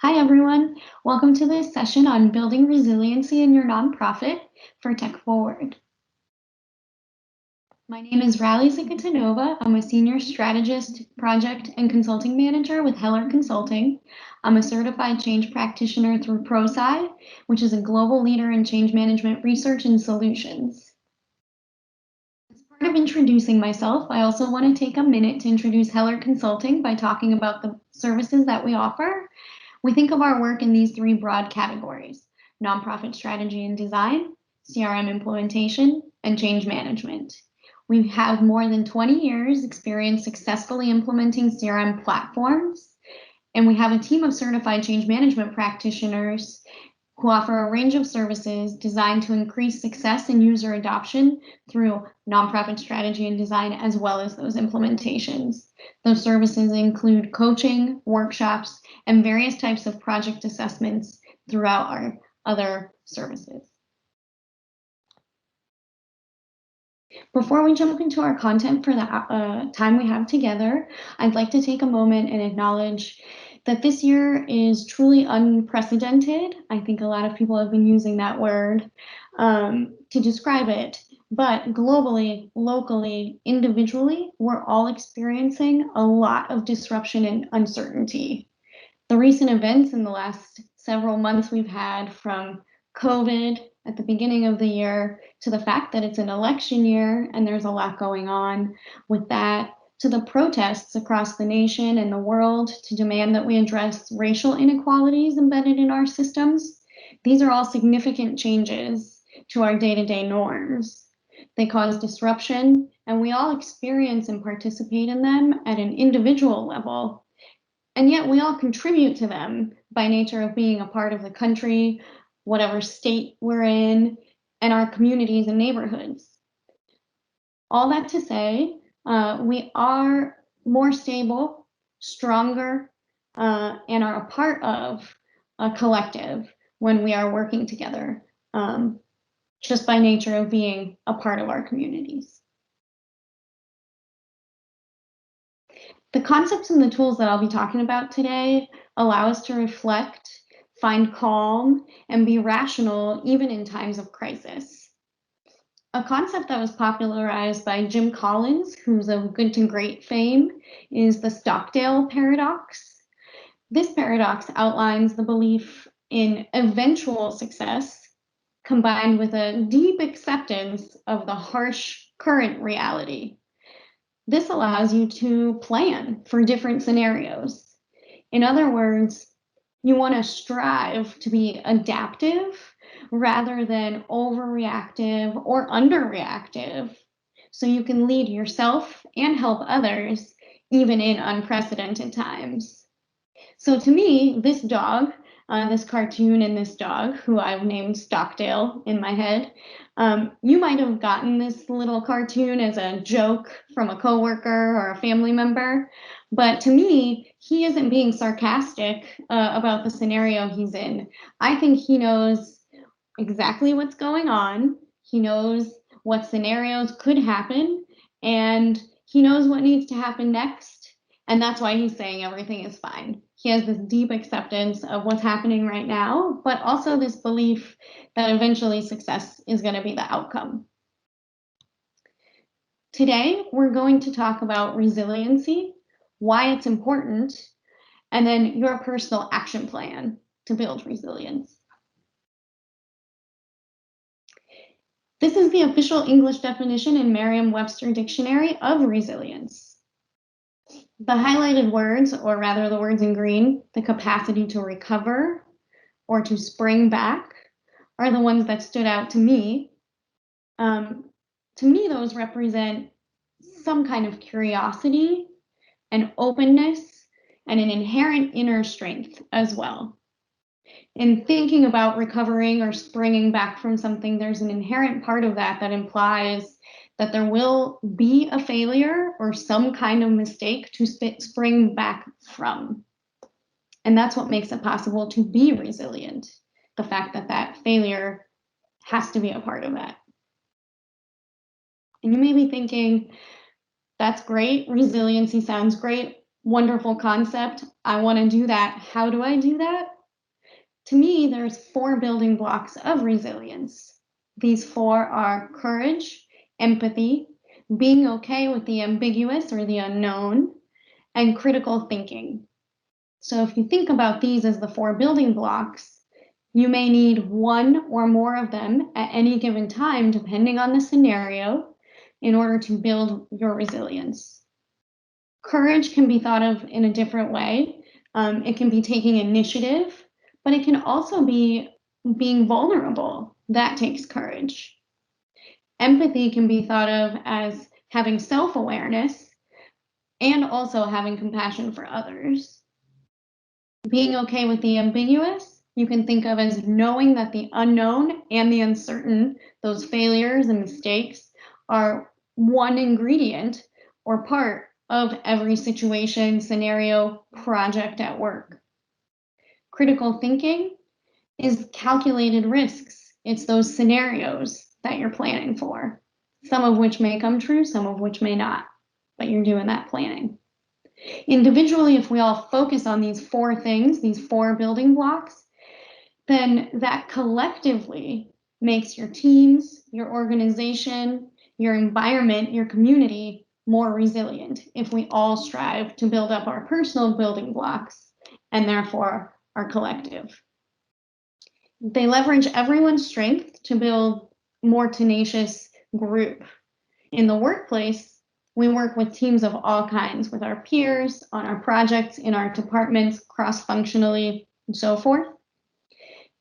Hi, everyone. Welcome to this session on building resiliency in your nonprofit for Tech Forward. My name is Ralitza Zikatanova. I'm a senior strategist, project, and consulting manager with Heller Consulting. I'm a certified change practitioner through ProSci, which is a global leader in change management research and solutions. As part of introducing myself, I also want to take a minute to introduce Heller Consulting by talking about the services that we offer. We think of our work in these three broad categories: nonprofit strategy and design, CRM implementation, and change management. We have more than 20 years experience successfully implementing CRM platforms, and we have a team of certified change management practitioners who offer a range of services designed to increase success and user adoption through nonprofit strategy and design, as well as those implementations. Those services include coaching, workshops, and various types of project assessments throughout our other services. Before we jump into our content for the time we have together, I'd like to take a moment and acknowledge that this year is truly unprecedented. I think a lot of people have been using that word to describe it. But globally, locally, individually, we're all experiencing a lot of disruption and uncertainty. The recent events in the last several months we've had, from COVID at the beginning of the year to the fact that it's an election year and there's a lot going on with that, to the protests across the nation and the world to demand that we address racial inequalities embedded in our systems. These are all significant changes to our day-to-day norms. They cause disruption, and we all experience and participate in them at an individual level. And yet we all contribute to them by nature of being a part of the country, whatever state we're in, and our communities and neighborhoods. All that to say, we are more stable, stronger, and are a part of a collective when we are working together, just by nature of being a part of our communities. The concepts and the tools that I'll be talking about today allow us to reflect, find calm, and be rational even in times of crisis. A concept that was popularized by Jim Collins, who's of Good to Great fame, is the Stockdale Paradox. This paradox outlines the belief in eventual success combined with a deep acceptance of the harsh current reality. This allows you to plan for different scenarios. In other words, you want to strive to be adaptive rather than overreactive or underreactive, so you can lead yourself and help others even in unprecedented times. So to me, this dog, this cartoon and this dog, who I've named Stockdale in my head, you might have gotten this little cartoon as a joke from a coworker or a family member, but to me, he isn't being sarcastic about the scenario he's in. I think he knows exactly what's going on. He knows what scenarios could happen, and he knows what needs to happen next. And that's why he's saying everything is fine. He has this deep acceptance of what's happening right now, but also this belief that eventually success is going to be the outcome. Today, we're going to talk about resiliency, why it's important, and then your personal action plan to build resilience. This is the official English definition in Merriam-Webster Dictionary of resilience. The highlighted words, or rather the words in green, the capacity to recover or to spring back, are the ones that stood out to me. To me, those represent some kind of curiosity and openness and an inherent inner strength as well. In thinking about recovering or springing back from something, there's an inherent part of that that implies that there will be a failure or some kind of mistake to spring back from. And that's what makes it possible to be resilient, the fact that that failure has to be a part of that. And you may be thinking, that's great, resiliency sounds great, Wonderful concept. I want to do that. How do I do that? To me, there's 4 building blocks of resilience. These 4 are courage, empathy, being okay with the ambiguous or the unknown, and critical thinking. So if you think about these as the 4 building blocks, you may need one or more of them at any given time, depending on the scenario, in order to build your resilience. Courage can be thought of in a different way. It can be taking initiative, but it can also be being vulnerable. That takes courage. Empathy can be thought of as having self-awareness and also having compassion for others. Being okay with the ambiguous, you can think of as knowing that the unknown and the uncertain, those failures and mistakes, are one ingredient or part of every situation, scenario, project at work. Critical thinking is calculated risks. It's those scenarios that you're planning for, some of which may come true, some of which may not, but you're doing that planning. Individually, if we all focus on these 4 things, these 4 building blocks, then that collectively makes your teams, your organization, your environment, your community more resilient if we all strive to build up our personal building blocks and therefore our collective. They leverage everyone's strength to build more tenacious group. In the workplace, we work with teams of all kinds, with our peers, on our projects, in our departments, cross-functionally, and so forth.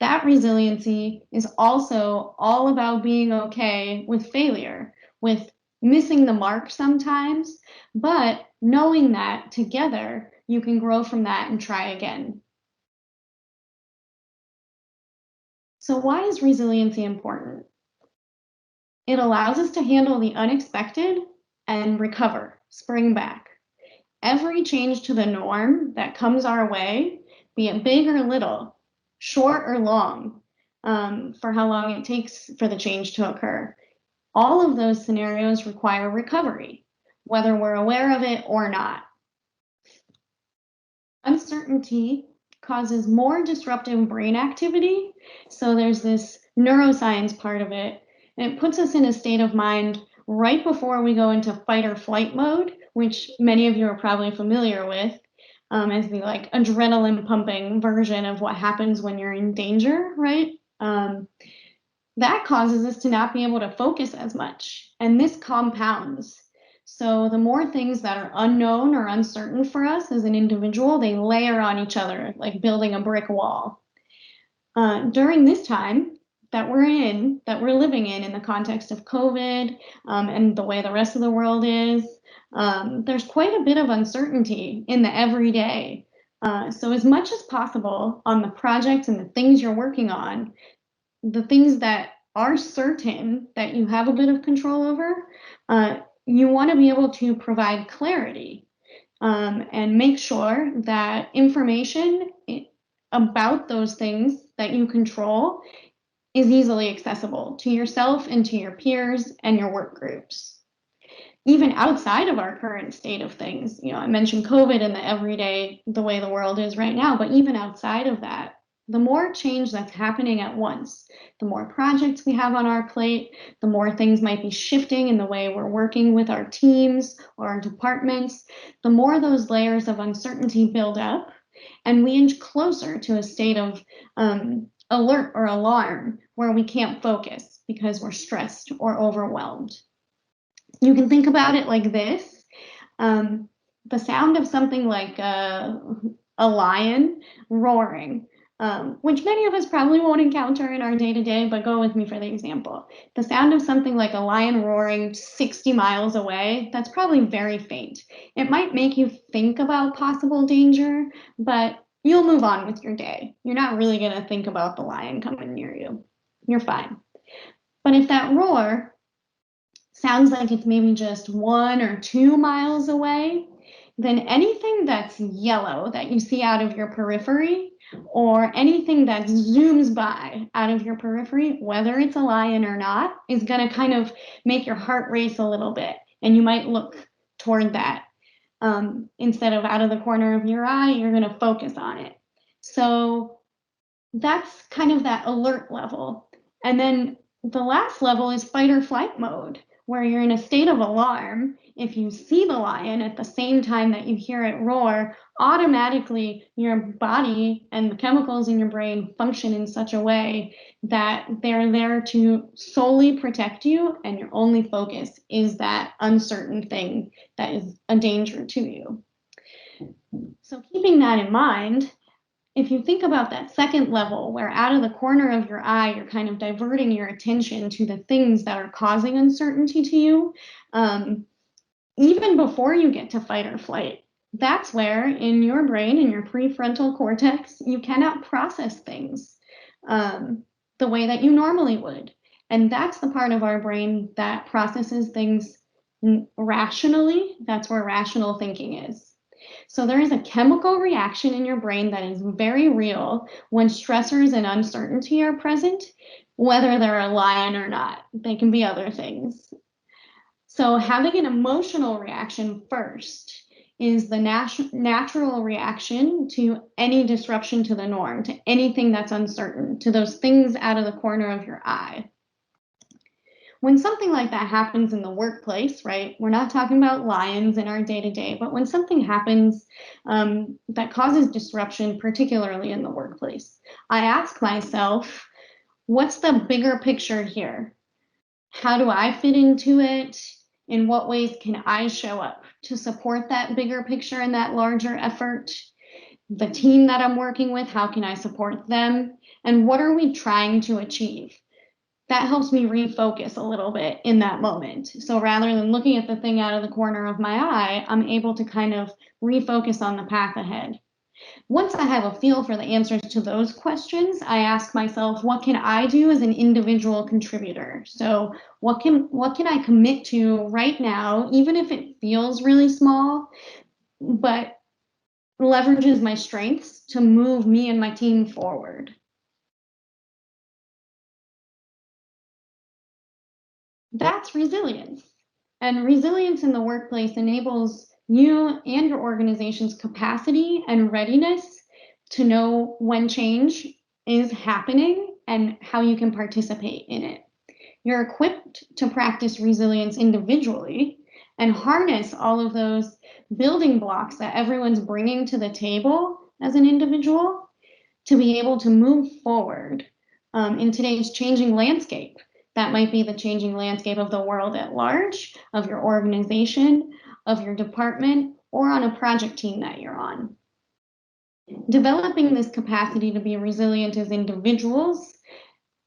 That resiliency is also all about being okay with failure, with missing the mark sometimes, but knowing that together you can grow from that and try again. So why is resiliency important? It allows us to handle the unexpected and recover, spring back. Every change to the norm that comes our way, be it big or little, short or long, for how long it takes for the change to occur, all of those scenarios require recovery, whether we're aware of it or not. Uncertainty causes more disruptive brain activity, so there's this neuroscience part of it, and it puts us in a state of mind right before we go into fight or flight mode, which many of you are probably familiar with, as the like adrenaline pumping version of what happens when you're in danger, right? That causes us to not be able to focus as much, and this compounds. So the more things that are unknown or uncertain for us as an individual, they layer on each other, like building a brick wall. During this time that we're living in the context of COVID, and the way the rest of the world is, there's quite a bit of uncertainty in the everyday. So as much as possible on the projects and the things you're working on, the things that are certain that you have a bit of control over, you want to be able to provide clarity, and make sure that information about those things that you control is easily accessible to yourself and to your peers and your work groups. Even outside of our current state of things, I mentioned COVID and the everyday, the way the world is right now, but even outside of that, the more change that's happening at once, the more projects we have on our plate, the more things might be shifting in the way we're working with our teams or our departments, the more those layers of uncertainty build up, and we inch closer to a state of alert or alarm where we can't focus because we're stressed or overwhelmed. You can think about it like this. The sound of something like a lion roaring, which many of us probably won't encounter in our day-to-day, but go with me for the example. The sound of something like a lion roaring 60 miles away, that's probably very faint. It might make you think about possible danger, but you'll move on with your day. You're not really going to think about the lion coming near you. You're fine. But if that roar sounds like it's maybe just 1 or 2 miles away, then anything that's yellow that you see out of your periphery, or anything that zooms by out of your periphery, whether it's a lion or not, is going to kind of make your heart race a little bit, and you might look toward that. Instead of out of the corner of your eye, you're going to focus on it. So that's kind of that alert level. And then the last level is fight or flight mode, where you're in a state of alarm. If you see the lion at the same time that you hear it roar, automatically your body and the chemicals in your brain function in such a way that they're there to solely protect you, and your only focus is that uncertain thing that is a danger to you. So keeping that in mind, if you think about that second level where out of the corner of your eye, you're kind of diverting your attention to the things that are causing uncertainty to you, even before you get to fight or flight, that's where in your brain, in your prefrontal cortex, you cannot process things the way that you normally would. And that's the part of our brain that processes things rationally. That's where rational thinking is. So there is a chemical reaction in your brain that is very real when stressors and uncertainty are present, whether they're a lion or not. They can be other things. So having an emotional reaction first is the natural reaction to any disruption to the norm, to anything that's uncertain, to those things out of the corner of your eye. When something like that happens in the workplace, right, we're not talking about lions in our day-to-day, but when something happens that causes disruption, particularly in the workplace, I ask myself, what's the bigger picture here? How do I fit into it? In what ways can I show up to support that bigger picture and that larger effort? The team that I'm working with, how can I support them? And what are we trying to achieve? That helps me refocus a little bit in that moment. So rather than looking at the thing out of the corner of my eye, I'm able to kind of refocus on the path ahead. Once I have a feel for the answers to those questions, I ask myself, what can I do as an individual contributor? So what can I commit to right now, even if it feels really small, but leverages my strengths to move me and my team forward? That's resilience. And resilience in the workplace enables you and your organization's capacity and readiness to know when change is happening and how you can participate in it. You're equipped to practice resilience individually and harness all of those building blocks that everyone's bringing to the table as an individual to be able to move forward in today's changing landscape. That might be the changing landscape of the world at large, of your organization, of your department, or on a project team that you're on. Developing this capacity to be resilient as individuals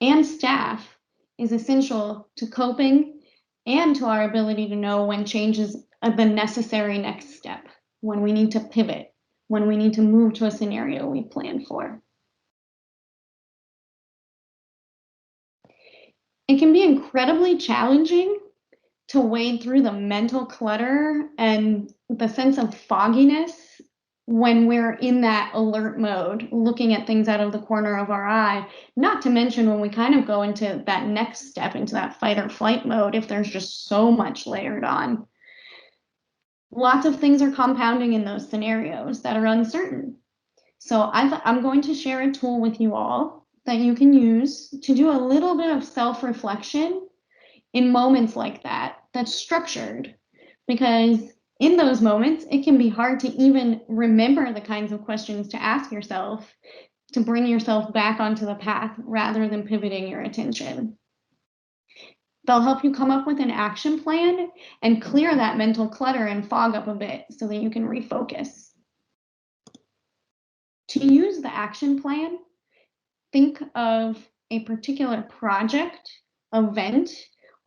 and staff is essential to coping and to our ability to know when change is the necessary next step, when we need to pivot, when we need to move to a scenario we planned for. It can be incredibly challenging to wade through the mental clutter and the sense of fogginess when we're in that alert mode, looking at things out of the corner of our eye, not to mention when we kind of go into that next step, into that fight or flight mode, if there's just so much layered on. Lots of things are compounding in those scenarios that are uncertain. So I'm going to share a tool with you all that you can use to do a little bit of self-reflection in moments like that, that's structured, because in those moments, it can be hard to even remember the kinds of questions to ask yourself to bring yourself back onto the path rather than pivoting your attention. They'll help you come up with an action plan and clear that mental clutter and fog up a bit so that you can refocus. To use the action plan, think of a particular project, event,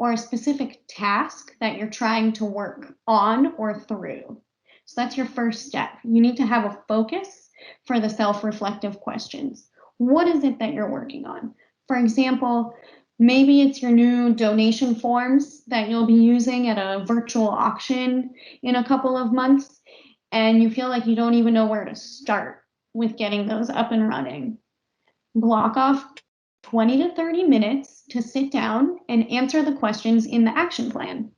or a specific task that you're trying to work on or through. So that's your first step. You need to have a focus for the self-reflective questions. What is it that you're working on? For example, maybe it's your new donation forms that you'll be using at a virtual auction in a couple of months, and you feel like you don't even know where to start with getting those up and running. Block off 20 to 30 minutes to sit down and answer the questions in the action plan.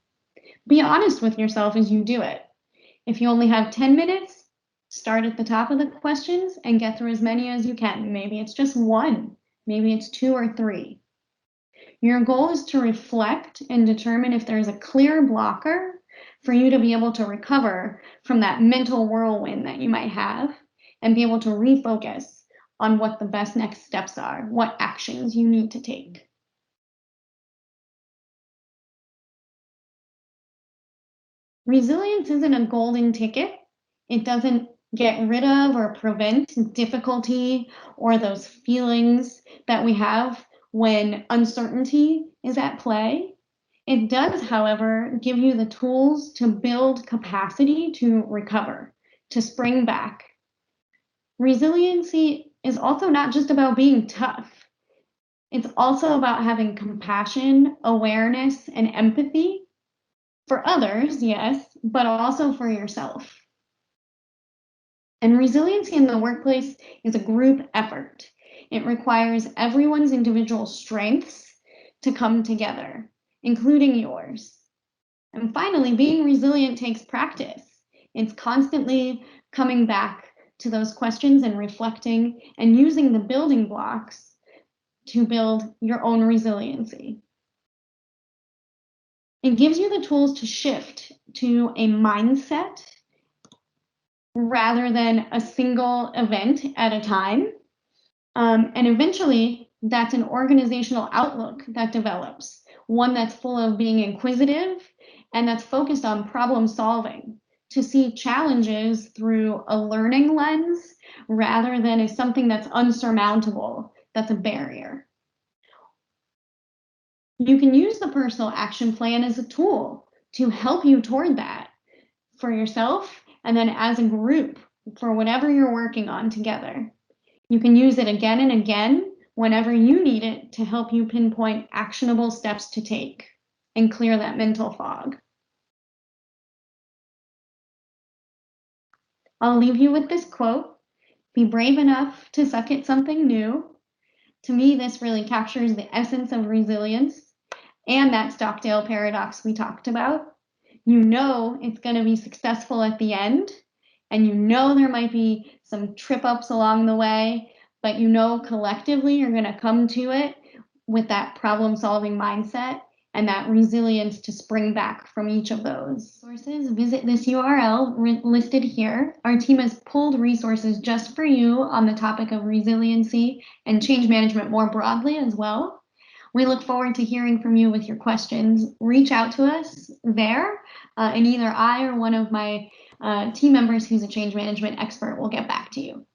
Be honest with yourself as you do it. If you only have 10 minutes, start at the top of the questions and get through as many as you can. Maybe it's just one, maybe it's 2 or 3. Your goal is to reflect and determine if there's a clear blocker for you to be able to recover from that mental whirlwind that you might have and be able to refocus on what the best next steps are, what actions you need to take. Resilience isn't a golden ticket. It doesn't get rid of or prevent difficulty or those feelings that we have when uncertainty is at play. It does, however, give you the tools to build capacity to recover, to spring back. Resiliency is also not just about being tough. It's also about having compassion, awareness, and empathy for others, yes, but also for yourself. And resiliency in the workplace is a group effort. It requires everyone's individual strengths to come together, including yours. And finally, being resilient takes practice. It's constantly coming back to those questions and reflecting and using the building blocks to build your own resiliency. It gives you the tools to shift to a mindset rather than a single event at a time. And eventually, that's an organizational outlook that develops, one that's full of being inquisitive and that's focused on problem solving, to see challenges through a learning lens rather than as something that's unsurmountable, that's a barrier. You can use the personal action plan as a tool to help you toward that for yourself and then as a group for whatever you're working on together. You can use it again and again whenever you need it to help you pinpoint actionable steps to take and clear that mental fog. I'll leave you with this quote: "Be brave enough to suck at something new." To me, this really captures the essence of resilience and that Stockdale Paradox we talked about. You know it's going to be successful at the end, and you know there might be some trip ups along the way, but you know collectively you're going to come to it with that problem solving mindset and that resilience to spring back from each of those sources. Visit this URL listed here. Our team has pulled resources just for you on the topic of resiliency and change management more broadly as well. We look forward to hearing from you with your questions. Reach out to us there, and either I or one of my team members who's a change management expert will get back to you.